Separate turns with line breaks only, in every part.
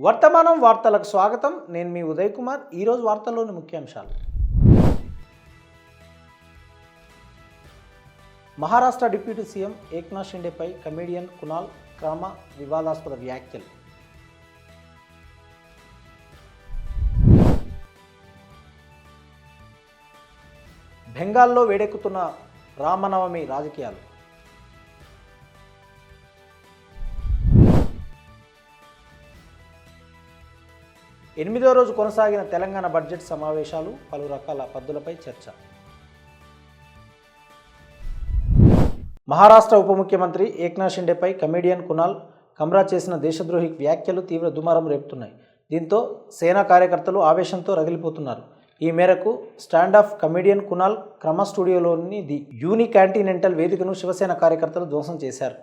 వర్తమానం వార్తలకు స్వాగతం. నేను మీ ఉదయ్ కుమార్. ఈరోజు వార్తల్లోని ముఖ్యాంశాలు. మహారాష్ట్ర డిప్యూటీ సీఎం ఏక్నాథ్ షిండేపై కమెడియన్ కునాల్ క్రామా వివాదాస్పద వ్యాఖ్యలు. బెంగాల్లో వేడెక్కుతున్న రామనవమి రాజకీయాలు. ఎనిమిదో రోజు కొనసాగిన తెలంగాణ బడ్జెట్ సమావేశాలు, పలు రకాల పద్దులపై చర్చ. మహారాష్ట్ర ఉప ముఖ్యమంత్రి ఏక్నాథ్ షిండేపై కమెడియన్ కునాల్ కమ్రా చేసిన దేశద్రోహి వ్యాఖ్యలు తీవ్ర దుమారం రేపుతున్నాయి. దీంతో సేనా కార్యకర్తలు ఆవేశంతో రగిలిపోతున్నారు. ఈ మేరకు స్టాండ్ ఆఫ్ కమెడియన్ కునాల్ క్రమ స్టూడియోలోని ది యూనికాంటినెంటల్ వేదికను శివసేన కార్యకర్తలు ధ్వంసం చేశారు.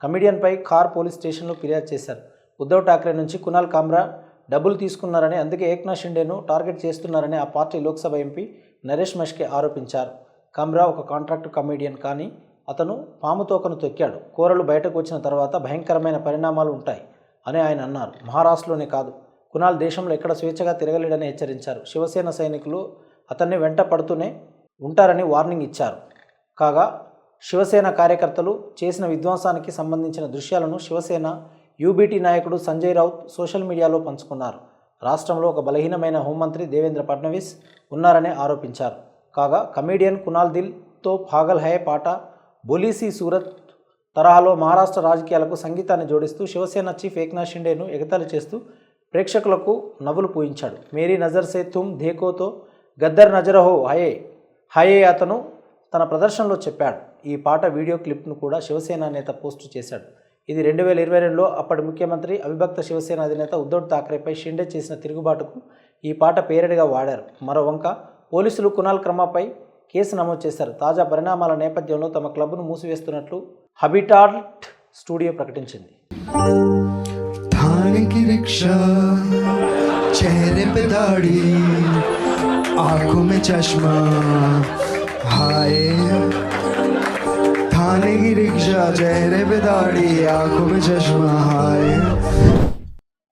కమెడియన్పై ఖార్ పోలీస్ స్టేషన్లో ఫిర్యాదు చేశారు. ఉద్ధవ్ ఠాక్రే నుంచి కునాల్ కామ్రా డబ్బులు తీసుకున్నారని, అందుకే ఏక్నాథ్ షిండేను టార్గెట్ చేస్తున్నారని ఆ పార్టీ లోక్సభ ఎంపీ నరేష్ మష్కే ఆరోపించారు. కమ్రా ఒక కాంట్రాక్ట్ కమెడియన్, కానీ అతను పాము తోకను తొక్కాడు. కూరలు బయటకు వచ్చిన తర్వాత భయంకరమైన పరిణామాలు ఉంటాయి అని ఆయన అన్నారు. మహారాష్ట్రలోనే కాదు, కునాల్ దేశంలో ఎక్కడ స్వేచ్ఛగా తిరగలేడని హెచ్చరించారు. శివసేన సైనికులు అతన్ని వెంట పడుతూనే ఉంటారని వార్నింగ్ ఇచ్చారు. కాగా శివసేన కార్యకర్తలు చేసిన విధ్వంసానికి సంబంధించిన దృశ్యాలను శివసేన యూబీటీ నాయకుడు సంజయ్ రౌత్ సోషల్ మీడియాలో పంచుకున్నారు. రాష్ట్రంలో ఒక బలహీనమైన హోంమంత్రి దేవేంద్ర ఫడ్నవీస్ ఉన్నారని ఆరోపించారు. కాగా కమెడియన్ కునాల్ దిల్తో పాగల్ హై పాట, బొలీసీ సూరత్ తరహాలో మహారాష్ట్ర రాజకీయాలకు సంగీతాన్ని జోడిస్తూ శివసేన చీఫ్ ఏక్నాథ్ షిండేను ఎగతాళి చేస్తూ ప్రేక్షకులకు నవ్వులు పూయించాడు. మేరీ నజర్ సే తుమ్ దేఖోతో గద్దర్ నజరహో హయే హయే అతను తన ప్రదర్శనలో చెప్పాడు. ఈ పాట వీడియో క్లిప్ను కూడా శివసేన నేత పోస్టు చేశాడు. ఇది 2022లో అప్పటి ముఖ్యమంత్రి అవిభక్త శివసేన అధినేత ఉద్ధవ్ ఠాక్రేపై షిండే చేసిన తిరుగుబాటుకు ఈ పాట పేరడిగా వాడారు. మరో వంక పోలీసులు కునాల్ క్రమాపై కేసు నమోదు చేశారు. తాజా పరిణామాల నేపథ్యంలో తమ క్లబ్ను మూసివేస్తున్నట్లు హబిటాట్ స్టూడియో ప్రకటించింది.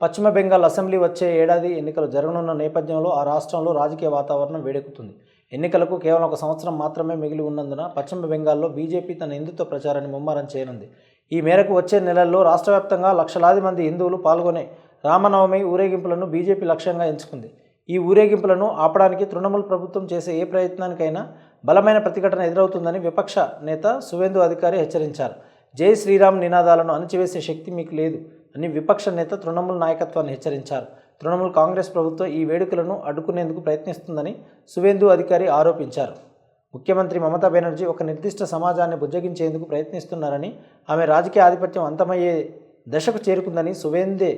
పశ్చిమ బెంగాల్ అసెంబ్లీ వచ్చే ఏడాది ఎన్నికలు జరగనున్న నేపథ్యంలో ఆ రాష్ట్రంలో రాజకీయ వాతావరణం వేడెక్కుతుంది. ఎన్నికలకు కేవలం ఒక సంవత్సరం మాత్రమే మిగిలి ఉన్నందున పశ్చిమ బెంగాల్లో బీజేపీ తన హిందుత్వ ప్రచారాన్ని ముమ్మరం చేయనుంది. ఈ మేరకు వచ్చే నెలల్లో రాష్ట్ర వ్యాప్తంగా లక్షలాది మంది హిందువులు పాల్గొనే రామనవమి ఊరేగింపులను బీజేపీ లక్ష్యంగా ఎంచుకుంది. ఈ ఊరేగింపులను ఆపడానికి తృణమూల్ ప్రభుత్వం చేసే ఏ ప్రయత్నానికైనా బలమైన ప్రతిఘటన ఎదురవుతుందని విపక్ష నేత సువేందు అధికారి హెచ్చరించారు. జై శ్రీరామ్ నినాదాలను అణచివేసే శక్తి మీకు లేదు అని విపక్ష నేత తృణమూల్ నాయకత్వాన్ని హెచ్చరించారు. తృణమూల్ కాంగ్రెస్ ప్రభుత్వం ఈ వేడుకలను అడ్డుకునేందుకు ప్రయత్నిస్తుందని సువేందు అధికారి ఆరోపించారు. ముఖ్యమంత్రి మమతా బెనర్జీ ఒక నిర్దిష్ట సమాజాన్ని బుజ్జగించేందుకు ప్రయత్నిస్తున్నారని, ఆమె రాజకీయ ఆధిపత్యం అంతమయ్యే దశకు చేరుకుందని సువేందే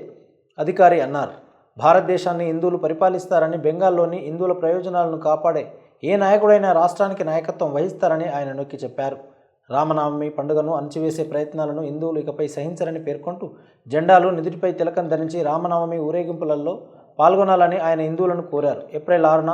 అధికారి అన్నారు. భారతదేశాన్ని హిందువులు పరిపాలిస్తారని, బెంగాల్లోని హిందువుల ప్రయోజనాలను కాపాడే ఏ నాయకుడైనా రాష్ట్రానికి నాయకత్వం వహిస్తారని ఆయన నొక్కి చెప్పారు. రామనవమి పండుగను అణచివేసే ప్రయత్నాలను హిందువులు ఇకపై సహించరని పేర్కొంటూ జెండాలు నిధుడిపై తిలకం ధరించి రామనవమి ఊరేగింపులలో పాల్గొనాలని ఆయన హిందువులను కోరారు. ఏప్రిల్ 6న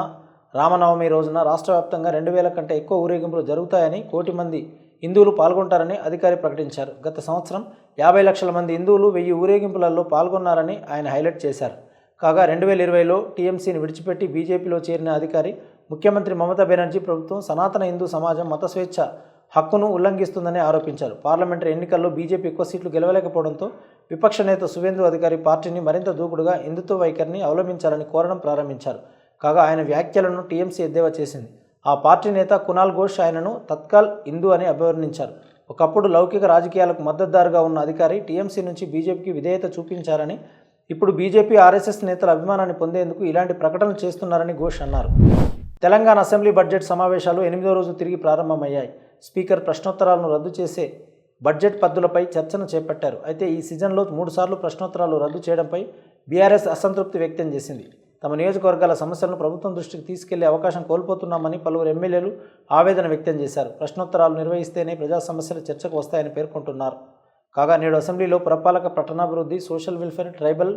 రామనవమి రోజున రాష్ట్ర వ్యాప్తంగా 2000 కంటే ఎక్కువ ఊరేగింపులు జరుగుతాయని, 1 కోటి మంది హిందువులు పాల్గొంటారని అధికారి ప్రకటించారు. గత సంవత్సరం 50 లక్షల మంది హిందువులు 1000 ఊరేగింపులలో పాల్గొన్నారని ఆయన హైలైట్ చేశారు. కాగా 2020లో టీఎంసీని విడిచిపెట్టి బీజేపీలో చేరిన అధికారి ముఖ్యమంత్రి మమతా బెనర్జీ ప్రభుత్వం సనాతన హిందూ సమాజం మత స్వేచ్ఛ హక్కును ఉల్లంఘిస్తుందని ఆరోపించారు. పార్లమెంటరీ ఎన్నికల్లో బీజేపీ ఎక్కువ సీట్లు గెలవలేకపోవడంతో విపక్ష నేత సువేందు అధికారి పార్టీని మరింత దూకుడుగా హిందుత్వ వైఖరిని అవలంబించాలని కోరడం ప్రారంభించారు. కాగా ఆయన వ్యాఖ్యలను టీఎంసీ ఎద్దేవా చేసింది. ఆ పార్టీ నేత కునాల్ ఘోష్ ఆయనను తత్కాల్ హిందూ అని అభివర్ణించారు. ఒకప్పుడు లౌకిక రాజకీయాలకు మద్దతుదారుగా ఉన్న అధికారి టీఎంసీ నుంచి బీజేపీకి విధేయత చూపించారని, ఇప్పుడు బీజేపీ ఆర్ఎస్ఎస్ నేతల అభిమానాన్ని పొందేందుకు ఇలాంటి ప్రకటనలు చేస్తున్నారని ఘోష్ అన్నారు. తెలంగాణ అసెంబ్లీ బడ్జెట్ సమావేశాలు 8వ రోజు తిరిగి ప్రారంభమయ్యాయి. స్పీకర్ ప్రశ్నోత్తరాలను రద్దు చేసే బడ్జెట్ పద్దులపై చర్చను చేపట్టారు. అయితే ఈ సీజన్లో 3 సార్లు ప్రశ్నోత్తరాలు రద్దు చేయడంపై బీఆర్ఎస్ అసంతృప్తి వ్యక్తం చేసింది. తమ నియోజకవర్గాల సమస్యలను ప్రభుత్వం దృష్టికి తీసుకెళ్లే అవకాశం కోల్పోతున్నామని పలువురు ఎమ్మెల్యేలు ఆవేదన వ్యక్తం చేశారు. ప్రశ్నోత్తరాలు నిర్వహిస్తేనే ప్రజా సమస్యలు చర్చకు వస్తాయని పేర్కొంటున్నారు. కాగా నేడు అసెంబ్లీలో పురపాలక, పట్టణాభివృద్ధి, social welfare, tribal,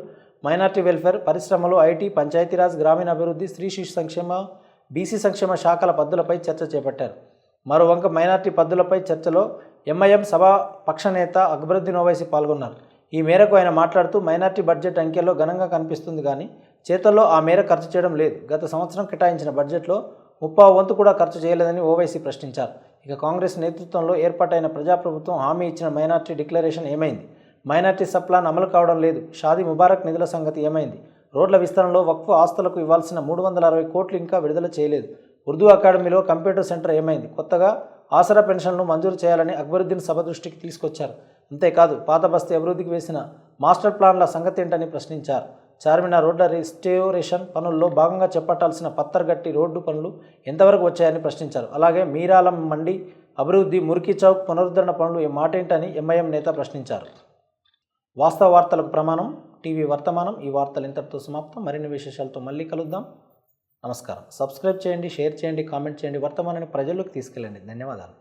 minority welfare, పరిశ్రమలు, ఐటీ, పంచాయతీరాజ్, గ్రామీణాభివృద్ధి, స్త్రీ శిశు సంక్షేమ, బీసీ సంక్షేమ శాఖల పద్దులపై చర్చ చేపట్టారు. మరోవంక మైనార్టీ పద్దులపై చర్చలో ఎంఐఎం సభా పక్షనేత అక్బరుద్దీన్ ఓవైసీ పాల్గొన్నారు. ఈ మేరకు ఆయన మాట్లాడుతూ మైనార్టీ బడ్జెట్ అంకెల్లో ఘనంగా కనిపిస్తుంది కానీ చేతల్లో ఆ మేర ఖర్చు చేయడం లేదు. గత సంవత్సరం కేటాయించిన బడ్జెట్లో 30% కూడా ఖర్చు చేయలేదని ఓవైసీ ప్రశ్నించారు. ఇక కాంగ్రెస్ నేతృత్వంలో ఏర్పాటైన ప్రజాప్రభుత్వం హామీ ఇచ్చిన మైనార్టీ డిక్లరేషన్ ఏమైంది? మైనార్టీ సప్లాన్ అమలు కావడం లేదు. షాదీ ముబారక్ నిధుల సంగతి ఏమైంది? రోడ్ల విస్తరణలో వక్ఫ్ ఆస్తులకు ఇవ్వాల్సిన 360 కోట్లు ఇంకా విడుదల చేయలేదు. ఉర్దూ అకాడమీలో కంప్యూటర్ సెంటర్ ఏమైంది? కొత్తగా ఆసరా పెన్షన్ను మంజూరు చేయాలని అక్బరుద్దీన్ సభ దృష్టికి తీసుకొచ్చారు. అంతేకాదు పాత బస్తీ అభివృద్ధికి వేసిన మాస్టర్ ప్లాన్ల సంగతి ఏంటని ప్రశ్నించారు. చార్మినార్ రోడ్ల రిస్టోరేషన్ పనుల్లో భాగంగా చేపట్టాల్సిన పత్తర్గట్టి రోడ్డు పనులు ఎంతవరకు వచ్చాయని ప్రశ్నించారు. అలాగే మీరాలం మండి అభివృద్ధి, మురికి చౌక్ పునరుద్ధరణ పనులు ఈ మాటేంటని ఎంఐఎం నేత ప్రశ్నించారు. వాస్తవ వార్తలకు ప్రమాణం టీవీ వర్తమానం. ఈ వార్తలు ఇంతటితో సమాప్తం. మరిన్ని విశేషాలతో మళ్ళీ కలుద్దాం. నమస్కారం. సబ్స్క్రైబ్ చేయండి, షేర్ చేయండి, కామెంట్ చేయండి. వర్తమానాన్ని ప్రజల్లోకి తీసుకెళ్ళండి. ధన్యవాదాలు.